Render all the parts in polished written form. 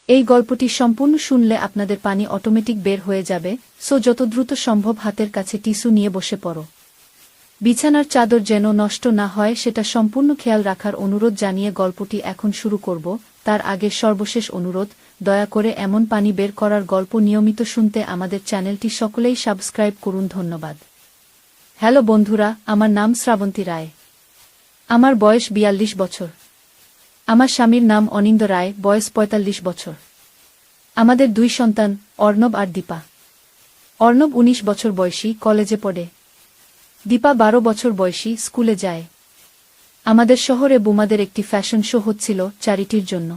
এই গল্পটি সম্পূর্ণ শুনলে আপনাদের পানি অটোমেটিক বের হয়ে যাবে, সো যত দ্রুত সম্ভব হাতের কাছে টিস্যু নিয়ে বসে পড়ো। বিছানার চাদর যেন নষ্ট না হয় সেটা সম্পূর্ণ খেয়াল রাখার অনুরোধ জানিয়ে গল্পটি এখন শুরু করব। তার আগে সর্বশেষ অনুরোধ, দয়া করে এমন পানি বের করার গল্প নিয়মিত শুনতে আমাদের চ্যানেলটি সকলেই সাবস্ক্রাইব করুন। ধন্যবাদ। হ্যালো বন্ধুরা, আমার নাম শ্রাবন্তী রায়। আমার বয়স ৪২ বছর। আমার স্বামীর নাম অনিন্দ রায়, বয়স ৪৫ বছর। আমাদের ২ সন্তান, অর্ণব আর দীপা। অর্ণব ১৯ বছর বয়সী, কলেজে পড়ে। দীপা ১২ বছর বয়সী, স্কুলে যায়। আমাদের শহরে বোমাদের একটি ফ্যাশন শো হচ্ছিল চ্যারিটির জন্য।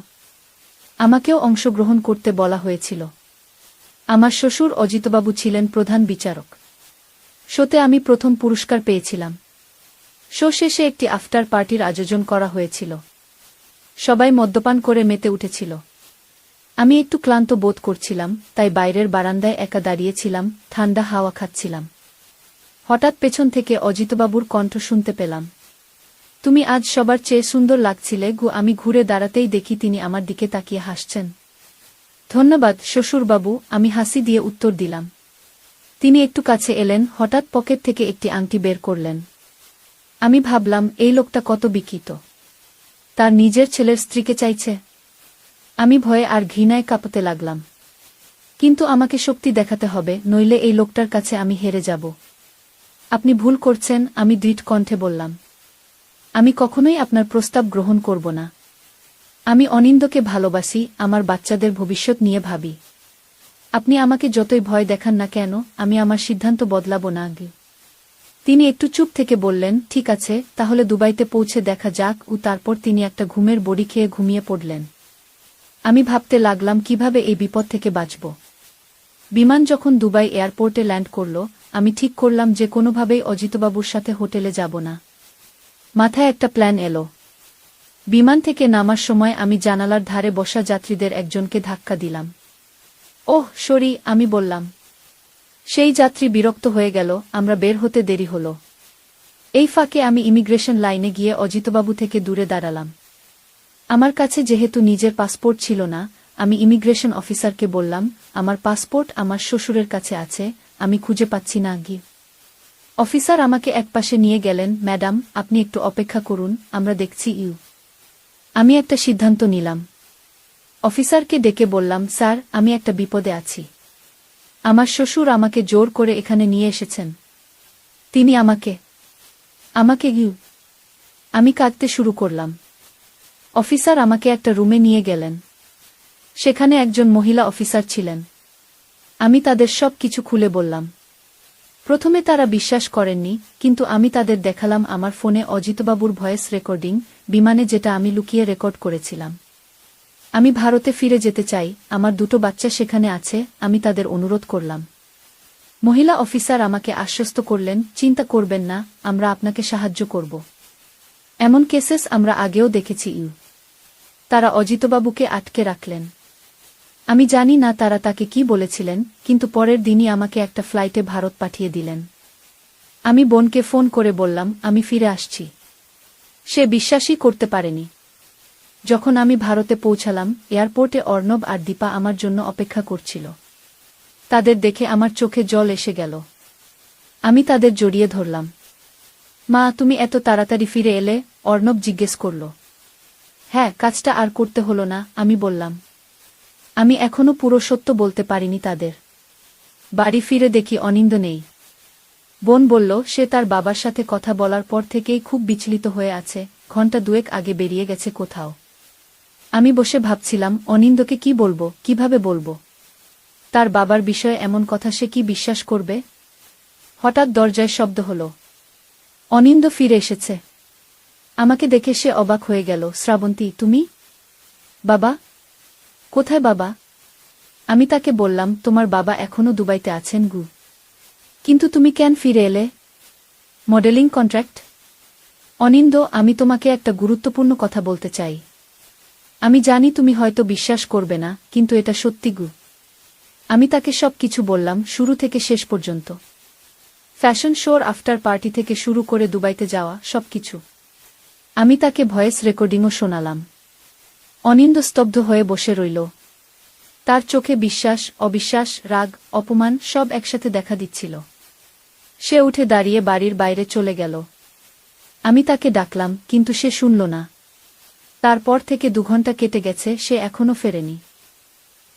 আমাকেও অংশগ্রহণ করতে বলা হয়েছিল। আমার শ্বশুর অজিতবাবু ছিলেন প্রধান বিচারক। শোতে আমি প্রথম পুরস্কার পেয়েছিলাম। শো শেষে একটি আফটার পার্টির আয়োজন করা হয়েছিল। সবাই মদ্যপান করে মেতে উঠেছিল। আমি একটু ক্লান্ত বোধ করছিলাম, তাই বাইরের বারান্দায় একা দাঁড়িয়েছিলাম, ঠান্ডা হাওয়া খাচ্ছিলাম। হঠাৎ পেছন থেকে অজিতবাবুর কণ্ঠ শুনতে পেলাম। তুমি আজ সবার চেয়ে সুন্দর লাগছিলে গু। আমি ঘুরে দাঁড়াতেই দেখি তিনি আমার দিকে তাকিয়ে হাসছেন। ধন্যবাদ শ্বশুরবাবু, আমি হাসি দিয়ে উত্তর দিলাম। তিনি একটু কাছে এলেন, হঠাৎ পকেট থেকে একটি আংটি বের করলেন। আমি ভাবলাম, এই লোকটা কত বিকিত। তার নিজের ছেলের স্ত্রীকে চাইছে। আমি ভয়ে আর ঘৃণায় কাঁপতে লাগলাম। কিন্তু আমাকে শক্তি দেখাতে হবে, নইলে এই লোকটার কাছে আমি হেরে যাব। আপনি ভুল করছেন, আমি দৃঢ় কণ্ঠে বললাম। আমি কখনোই আপনার প্রস্তাব গ্রহণ করব না। আমি অনিন্দকে ভালোবাসি, আমার বাচ্চাদের ভবিষ্যৎ নিয়ে ভাবি। আপনি আমাকে যতই ভয় দেখান না কেন, আমি আমার সিদ্ধান্ত বদলাব না। তিনি একটু চুপ থেকে বললেন, ঠিক আছে, তাহলে দুবাইতে পৌঁছে দেখা যাক। তারপর তিনি একটা ঘুমের বড়ি খেয়ে ঘুমিয়ে পড়লেন। আমি ভাবতে লাগলাম কিভাবে এই বিপদ থেকে বাঁচব। বিমান যখন দুবাই এয়ারপোর্টে ল্যান্ড করল, আমি ঠিক করলাম যে কোনোভাবেই অজিতবাবুর সাথে হোটেলে যাব না। মাথায় একটা প্ল্যান এলো। বিমান থেকে নামার সময় আমি জানালার ধারে বসা যাত্রীদের একজনকে ধাক্কা দিলাম। ওহ সরি, আমি বললাম। সেই যাত্রী বিরক্ত হয়ে গেল, আমরা বের হতে দেরি হল। এই ফাঁকে আমি ইমিগ্রেশন লাইনে গিয়ে অজিতবাবু থেকে দূরে দাঁড়ালাম। আমার কাছে যেহেতু নিজের পাসপোর্ট ছিল না, আমি ইমিগ্রেশন অফিসারকে বললাম, আমার পাসপোর্ট আমার শ্বশুরের কাছে আছে, আমি খুঁজে পাচ্ছি না। অফিসার আমাকে একপাশে নিয়ে গেলেন। ম্যাডাম, আপনি একটু অপেক্ষা করুন, আমরা দেখছি। আমি একটা সিদ্ধান্ত নিলাম। অফিসারকে ডেকে বললাম, স্যার, আমি একটা বিপদে আছি। আমার শ্বশুর আমাকে জোর করে এখানে নিয়ে এসেছেন। তিনি আমাকে আমি কাঁদতে শুরু করলাম। অফিসার আমাকে একটা রুমে নিয়ে গেলেন। সেখানে একজন মহিলা অফিসার ছিলেন। আমি তাদের সব কিছু খুলে বললাম। প্রথমে তারা বিশ্বাস করেননি, কিন্তু আমি তাদের দেখালাম আমার ফোনে অজিতবাবুর ভয়েস রেকর্ডিং, বিমানে যেটা আমি লুকিয়ে রেকর্ড করেছিলাম। আমি ভারতে ফিরে যেতে চাই, আমার 2 বাচ্চা সেখানে আছে। আমি তাদের অনুরোধ করলাম। মহিলা অফিসার আমাকে আশ্বস্ত করলেন, চিন্তা করবেন না, আমরা আপনাকে সাহায্য করব। এমন কেসেস আমরা আগেও দেখেছি। তারা অজিতবাবুকে আটকে রাখলেন। আমি জানি না তারা তাকে কি বলেছিলেন, কিন্তু পরের দিনই আমাকে একটা ফ্লাইটে ভারত পাঠিয়ে দিলেন। আমি বোনকে ফোন করে বললাম, আমি ফিরে আসছি। সে বিশ্বাসই করতে পারেনি। যখন আমি ভারতে পৌঁছালাম, এয়ারপোর্টে অর্ণব আর দীপা আমার জন্য অপেক্ষা করছিল। তাদের দেখে আমার চোখে জল এসে গেল। আমি তাদের জড়িয়ে ধরলাম। মা, তুমি এত তাড়াতাড়ি ফিরে এলে? অর্ণব জিজ্ঞেস করল। হ্যাঁ, কাজটা আর করতে হলো না, আমি বললাম। আমি এখনো পুরো সত্য বলতে পারিনি তাদের। বাড়ি ফিরে দেখি অনিন্দ নেই। বোন বলল, সে তার বাবার সাথে কথা বলার পর থেকেই খুব বিচলিত হয়ে আছে, ঘন্টা 2 আগে বেরিয়ে গেছে কোথাও। আমি বসে ভাবছিলাম, অনিন্দকে কি বলবো, কিভাবে বলবো? তার বাবার বিষয়ে এমন কথা সে কি বিশ্বাস করবে? হঠাৎ দরজায় শব্দ হলো। অনিন্দ ফিরে এসেছে। আমাকে দেখে সে অবাক হয়ে গেল। শ্রাবন্তী, তুমি? বাবা? কোথায় বাবা? আমি তাকে বললাম, তোমার বাবা এখনো দুবাইতে আছেন গু। কিন্তু তুমি কেন ফিরে এলে? Modelling contract? অনিন্দ, আমি তোমাকে একটা গুরুত্বপূর্ণ কথা বলতে চাই। আমি জানি তুমি হয়তো বিশ্বাস করবে না, কিন্তু এটা সত্যি গু। আমি তাকে সব কিছু বললাম, শুরু থেকে শেষ পর্যন্ত। ফ্যাশন শোর আফটার পার্টি থেকে শুরু করে দুবাইতে যাওয়া, সব কিছু। আমি তাকে ভয়েস রেকর্ডিংও শোনালাম। অনিন্দ স্তব্ধ হয়ে বসে রইল। তার চোখে বিশ্বাস, অবিশ্বাস, রাগ, অপমান সব একসাথে দেখা দিচ্ছিল। সে উঠে দাঁড়িয়ে বাড়ির বাইরে চলে গেল। আমি তাকে ডাকলাম, কিন্তু সে শুনল না। তারপর থেকে 2 ঘন্টা কেটে গেছে, সে এখনো ফেরেনি।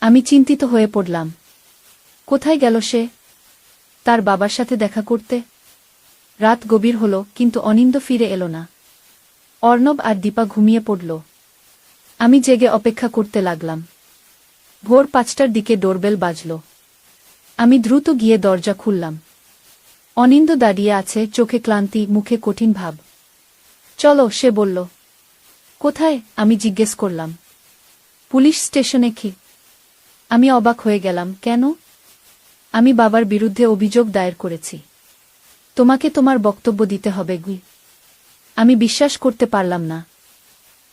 আমি চিন্তিত হয়ে পড়লাম। কোথায় গেল সে? তার বাবার সাথে দেখা করতে? রাত গভীর হল, কিন্তু অনিন্দ ফিরে এলো না। অর্ণব আর দীপা ঘুমিয়ে পড়ল। আমি জেগে অপেক্ষা করতে লাগলাম। ভোর 5টার দিকে ডোরবেল বাজল। আমি দ্রুত গিয়ে দরজা খুললাম। অনিন্দ দাঁড়িয়ে আছে, চোখে ক্লান্তি, মুখে কঠিন ভাব। চলো, সে বলল। কোথায়? আমি জিজ্ঞেস করলাম। পুলিশ স্টেশনে। কি? আমি অবাক হয়ে গেলাম। কেন? আমি বাবার বিরুদ্ধে অভিযোগ দায়ের করেছি। তোমাকে তোমার বক্তব্য দিতে হবে। আমি বিশ্বাস করতে পারলাম না।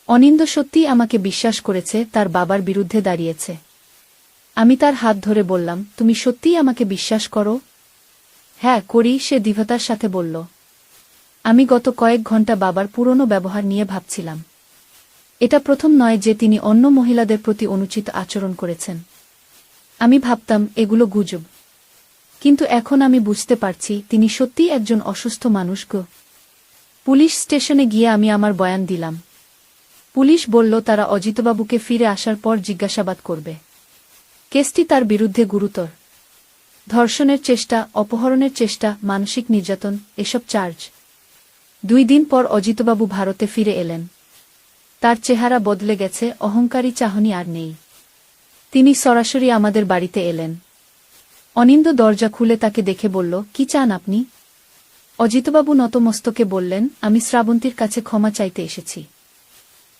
অনিন্দ সত্যিই আমাকে বিশ্বাস করেছে, তার বাবার বিরুদ্ধে দাঁড়িয়েছে। আমি তার হাত ধরে বললাম, তুমি সত্যিই আমাকে বিশ্বাস করো? হ্যাঁ, করি, সে দৃঢ়তার সাথে বলল। আমি গত কয়েক ঘন্টা বাবার পুরনো ব্যবহার নিয়ে ভাবছিলাম। এটা প্রথম নয় যে তিনি অন্য মহিলাদের প্রতি অনুচিত আচরণ করেছেন। আমি ভাবতাম এগুলো গুজব। কিন্তু এখন আমি বুঝতে পারছি তিনি সত্যিই একজন অসুস্থ মানুষ। পুলিশ স্টেশনে গিয়ে আমি আমার বয়ান দিলাম। পুলিশ বলল তারা অজিতবাবুকে ফিরে আসার পর জিজ্ঞাসাবাদ করবে। কেসটি তার বিরুদ্ধে গুরুতর। ধর্ষণের চেষ্টা, অপহরণের চেষ্টা, মানসিক নির্যাতন, এসব চার্জ। 2 দিন পর অজিতবাবু ভারতে ফিরে এলেন। তার চেহারা বদলে গেছে, অহংকারী চাহনি আর নেই। তিনি সরাসরি আমাদের বাড়িতে এলেন। অনিন্দ দরজা খুলে তাকে দেখে বলল, কি চান আপনি? অজিতবাবু নতমস্তকে বললেন, আমি শ্রাবন্তীর কাছে ক্ষমা চাইতে এসেছি।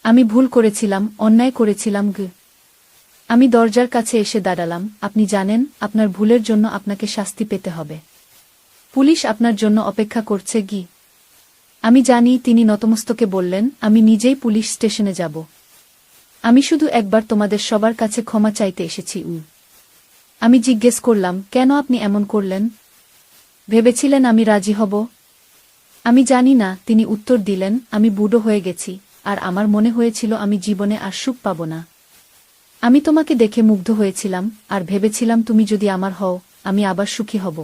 আমি ভুল করেছিলাম, অন্যায় করেছিলাম। আমি দরজার কাছে এসে দাঁড়ালাম। আপনি জানেন, আপনার ভুলের জন্য আপনাকে শাস্তি পেতে হবে। পুলিশ আপনার জন্য অপেক্ষা করছে। আমি জানি। তিনি নতমস্তকে বললেন, আমি নিজেই পুলিশ স্টেশনে যাব। আমি শুধু একবার তোমাদের সবার কাছে ক্ষমা চাইতে এসেছি। আমি জিজ্ঞেস করলাম, কেন আপনি এমন করলেন? ভেবেছিলেন আমি রাজি হব? আমি জানি না, তিনি উত্তর দিলেন, আমি বুড়ো হয়ে গেছি, আর আমার মনে হয়েছিল আমি জীবনে আর সুখ পাব না। আমি তোমাকে দেখে মুগ্ধ হয়েছিলাম, আর ভেবেছিলাম তুমি যদি আমার হও, আমি আবার সুখী হব।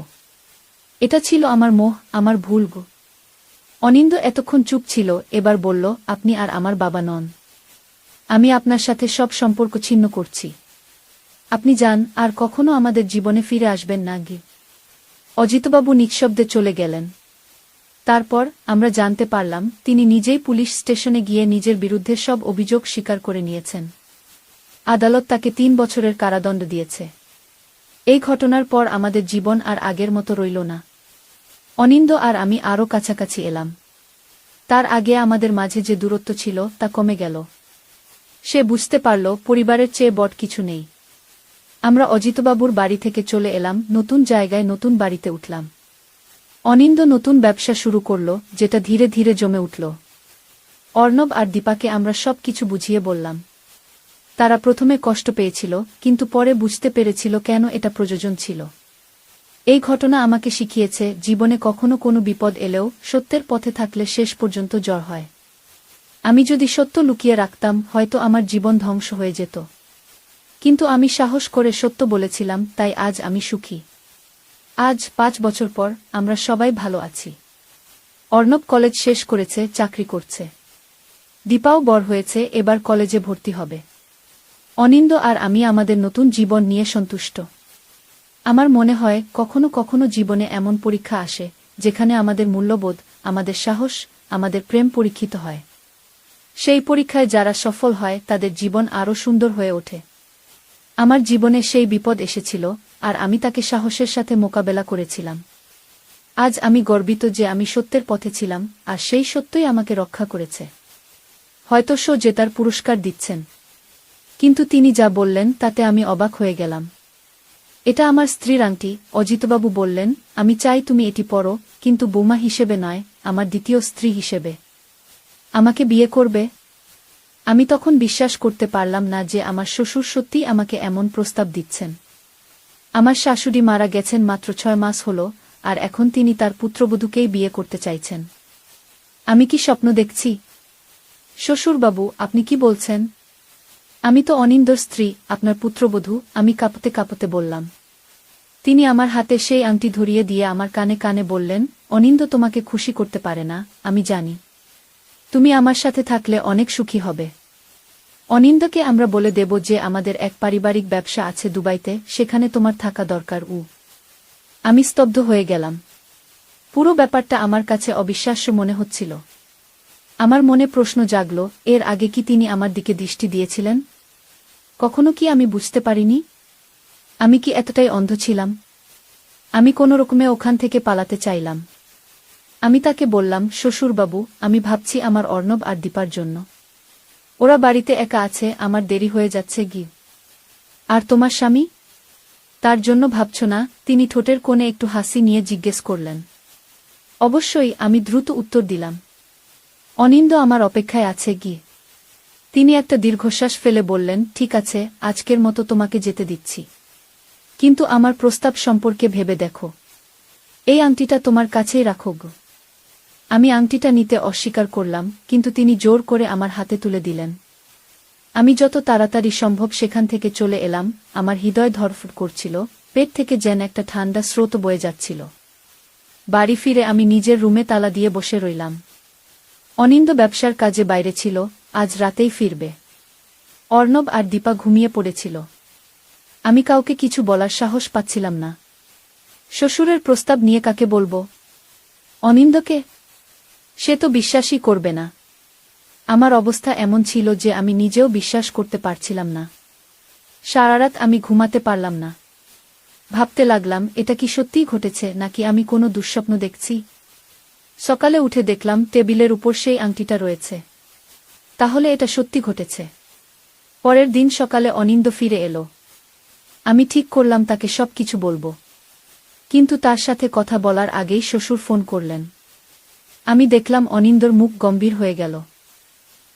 এটা ছিল আমার মোহ, আমার ভুল। অনিন্দ এতক্ষণ চুপ ছিল, এবার বলল, আপনি আর আমার বাবা নন। আমি আপনার সাথে সব সম্পর্ক ছিন্ন করছি। আপনি যান, আর কখনো আমাদের জীবনে ফিরে আসবেন না। অজিতবাবু নিঃশব্দে চলে গেলেন। তারপর আমরা জানতে পারলাম তিনি নিজেই পুলিশ স্টেশনে গিয়ে নিজের বিরুদ্ধে সব অভিযোগ স্বীকার করে নিয়েছেন। আদালত তাকে 3 বছরের কারাদণ্ড দিয়েছে। এই ঘটনার পর আমাদের জীবন আর আগের মতো রইল না। অনিন্দ আর আমি আরও কাছাকাছি এলাম। তার আগে আমাদের মাঝে যে দূরত্ব ছিল তা কমে গেল। সে বুঝতে পারল পরিবারের চেয়ে বড় কিছু নেই। আমরা অজিতবাবুর বাড়ি থেকে চলে এলাম, নতুন জায়গায় নতুন বাড়িতে উঠলাম। অনিন্দ নতুন ব্যবসা শুরু করল, যেটা ধীরে ধীরে জমে উঠল। অর্ণব আর দীপাকে আমরা সব কিছু বুঝিয়ে বললাম। তারা প্রথমে কষ্ট পেয়েছিল, কিন্তু পরে বুঝতে পেরেছিল কেন এটা প্রয়োজন ছিল। এই ঘটনা আমাকে শিখিয়েছে, জীবনে কখনো কোনো বিপদ এলেও সত্যের পথে থাকলে শেষ পর্যন্ত জয় হয়। আমি যদি সত্য লুকিয়ে রাখতাম, হয়তো আমার জীবন ধ্বংস হয়ে যেত। কিন্তু আমি সাহস করে সত্য বলেছিলাম, তাই আজ আমি সুখী। আজ 5 বছর পর আমরা সবাই ভালো আছি। অর্ণব কলেজ শেষ করেছে, চাকরি করছে। দীপাও বড় হয়েছে, এবার কলেজে ভর্তি হবে। অনিন্দ আর আমি আমাদের নতুন জীবন নিয়ে সন্তুষ্ট। আমার মনে হয় কখনো কখনো জীবনে এমন পরীক্ষা আসে, যেখানে আমাদের মূল্যবোধ, আমাদের সাহস, আমাদের প্রেম পরীক্ষিত হয়। সেই পরীক্ষায় যারা সফল হয় তাদের জীবন আরও সুন্দর হয়ে ওঠে। আমার জীবনে সেই বিপদ এসেছিল, আর আমি তাকে সাহসের সাথে মোকাবেলা করেছিলাম। আজ আমি গর্বিত যে আমি সত্যের পথে ছিলাম, আর সেই সত্যই আমাকে রক্ষা করেছে। হয়তো জেতার পুরস্কার দিচ্ছেন, কিন্তু তিনি যা বললেন তাতে আমি অবাক হয়ে গেলাম। এটা আমার স্ত্রীর আংটি। অজিতবাবু বললেন, আমি চাই তুমি এটি পরো, কিন্তু বৌমা হিসেবে নয়, আমার দ্বিতীয় স্ত্রী হিসেবে। আমাকে বিয়ে করবে? আমি তখন বিশ্বাস করতে পারলাম না যে আমার শ্বশুর সত্যিই আমাকে এমন প্রস্তাব দিচ্ছেন। আমার শাশুড়ি মারা গেছেন মাত্র 6 মাস হল, আর এখন তিনি তার পুত্রবধূকেই বিয়ে করতে চাইছেন। আমি কি স্বপ্ন দেখছি? শ্বশুরবাবু, আপনি কি বলছেন? আমি তো অনিন্দর স্ত্রী, আপনার পুত্রবধূ, আমি কাঁপতে কাঁপতে বললাম। তিনি আমার হাতে সেই আংটি ধরিয়ে দিয়ে আমার কানে কানে বললেন, অনিন্দ তোমাকে খুশি করতে পারে না, আমি জানি। তুমি আমার সাথে থাকলে অনেক সুখী হবে। অনিন্দকে আমরা বলে দেব যে আমাদের এক পারিবারিক ব্যবসা আছে দুবাইতে, সেখানে তোমার থাকা দরকার। আমি স্তব্ধ হয়ে গেলাম। পুরো ব্যাপারটা আমার কাছে অবিশ্বাস্য মনে হচ্ছিল। আমার মনে প্রশ্ন জাগল, এর আগে কি তিনি আমার দিকে দৃষ্টি দিয়েছিলেন? কখনো কি আমি বুঝতে পারিনি? আমি কি এতটাই অন্ধ ছিলাম? আমি কোনো রকমে ওখান থেকে পালাতে চাইলাম। আমি তাকে বললাম, শ্বশুরবাবু, আমি ভাবছি আমার অর্ণব আর দীপার জন্য। ওরা বাড়িতে একা আছে, আমার দেরি হয়ে যাচ্ছে গি। আর তোমার স্বামী? তার জন্য ভাবছ না? তিনি ঠোঁটের কোণে একটু হাসি নিয়ে জিজ্ঞেস করলেন। অবশ্যই, আমি দ্রুত উত্তর দিলাম। অনিন্দ আমার অপেক্ষায় আছে গি। তিনি একটা দীর্ঘশ্বাস ফেলে বললেন, ঠিক আছে, আজকের মতো তোমাকে যেতে দিচ্ছি। কিন্তু আমার প্রস্তাব সম্পর্কে ভেবে দেখো। এই আংটিটা তোমার কাছেই রাখো গো। আমি আংটিটা নিতে অস্বীকার করলাম, কিন্তু তিনি জোর করে আমার হাতে তুলে দিলেন। আমি যত তাড়াতাড়ি সম্ভব সেখান থেকে চলে এলাম। আমার হৃদয় ধড়ফড় করছিল, পেট থেকে যেন একটা ঠান্ডা স্রোত বয়ে যাচ্ছিল। বাড়ি ফিরে আমি নিজের রুমে তালা দিয়ে বসে রইলাম। অনিন্দ ব্যবসার কাজে বাইরে ছিল, আজ রাতেই ফিরবে। অর্ণব আর দীপা ঘুমিয়ে পড়েছিল। আমি কাউকে কিছু বলার সাহস পাচ্ছিলাম না। শ্বশুরের প্রস্তাব নিয়ে কাকে বলবো? অনিন্দকে? সে তো বিশ্বাসই করবে না। আমার অবস্থা এমন ছিল যে আমি নিজেও বিশ্বাস করতে পারছিলাম না। সারারাত আমি ঘুমাতে পারলাম না। ভাবতে লাগলাম, এটা কি সত্যিই ঘটেছে নাকি আমি কোনো দুঃস্বপ্ন দেখছি? সকালে উঠে দেখলাম টেবিলের উপর সেই আংটিটা রয়েছে। তাহলে এটা সত্যি ঘটেছে। পরের দিন সকালে অনিন্দ ফিরে এলো। আমি ঠিক করলাম তাকে সবকিছু বলবো। কিন্তু তার সাথে কথা বলার আগেই শ্বশুর ফোন করলেন। আমি দেখলাম অনিন্দর মুখ গম্ভীর হয়ে গেল।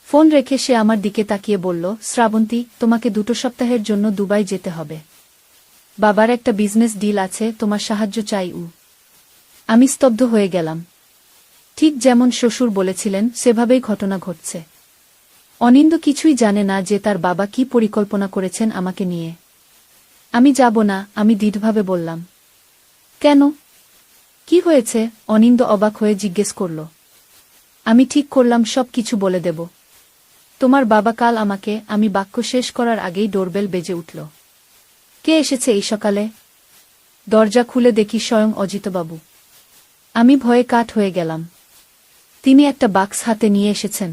ফোন রেখে সে আমার দিকে তাকিয়ে বলল, শ্রাবন্তী, তোমাকে 2 সপ্তাহের জন্য দুবাই যেতে হবে। বাবার একটা বিজনেস ডিল আছে, তোমার সাহায্য চাই। আমি স্তব্ধ হয়ে গেলাম। ঠিক যেমন শ্বশুর বলেছিলেন সেভাবেই ঘটনা ঘটছে। অনিন্দ কিছুই জানে না যে তার বাবা কি পরিকল্পনা করেছেন আমাকে নিয়ে। আমি যাব না, আমি দৃঢ়ভাবে বললাম। কেন? কি হয়েছে? অনিন্দ অবাক হয়ে জিজ্ঞেস করল। আমি ঠিক করলাম সব কিছু বলে দেব। তোমার বাবা কাল আমাকে। আমি বাক্য শেষ করার আগেই ডোরবেল বেজে উঠল। কে এসেছে এই সকালে? দরজা খুলে দেখি স্বয়ং অজিতবাবু। আমি ভয়ে কাঠ হয়ে গেলাম। তিনি একটা বাক্স হাতে নিয়ে এসেছেন।